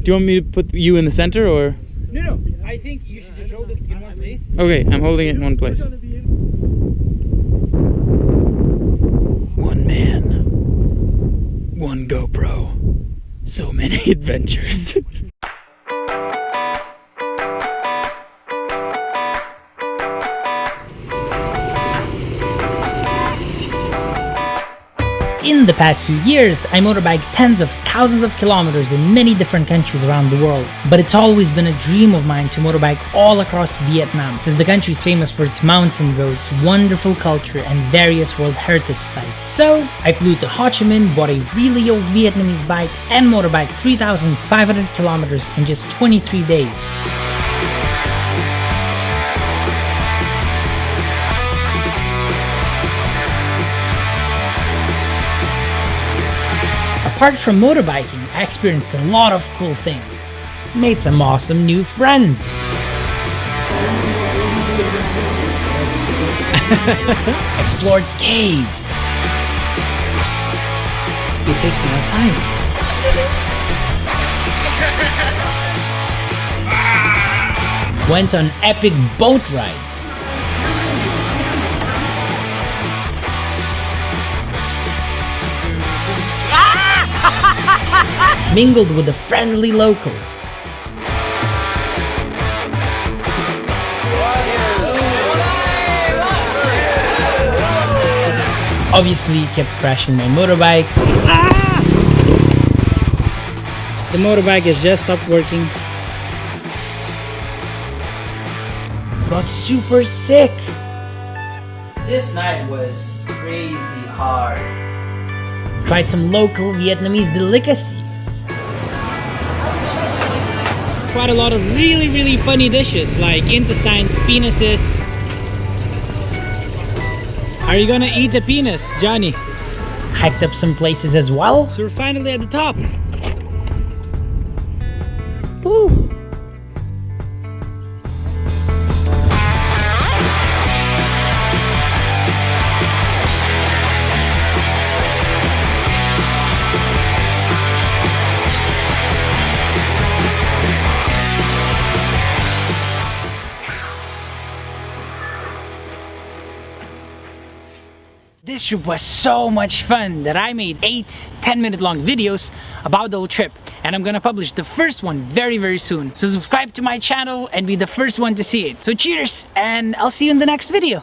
Do you want me to put you in the center or? No. I think you should just hold it in one place. Okay, I'm holding it in one place. One man, one GoPro, so many adventures. In the past few years, I motorbike tens of thousands of kilometers in many different countries around the world. But it's always been a dream of mine to motorbike all across Vietnam, since the country is famous for its mountain roads, wonderful culture, and various World Heritage sites. So, I flew to Ho Chi Minh, bought a really old Vietnamese bike, and motorbiked 3,500 kilometers in just 23 days. Apart from motorbiking, I experienced a lot of cool things. Made some awesome new friends. Explored caves. It takes me outside. Went on epic boat rides. Mingled with the friendly locals. Obviously kept crashing my motorbike. The motorbike has just stopped working. Got super sick. This night was crazy hard. Tried some local Vietnamese delicacies. Quite a lot of really funny dishes like intestines, penises. Are you gonna eat a penis, Johnny? Hiked up some places as well. So we're finally at the top. Woo! This trip was so much fun that I made 8 10-minute long videos about the whole trip, and I'm gonna publish the first one very soon. So subscribe to my channel and be the first one to see it. So cheers, and I'll see you in the next video.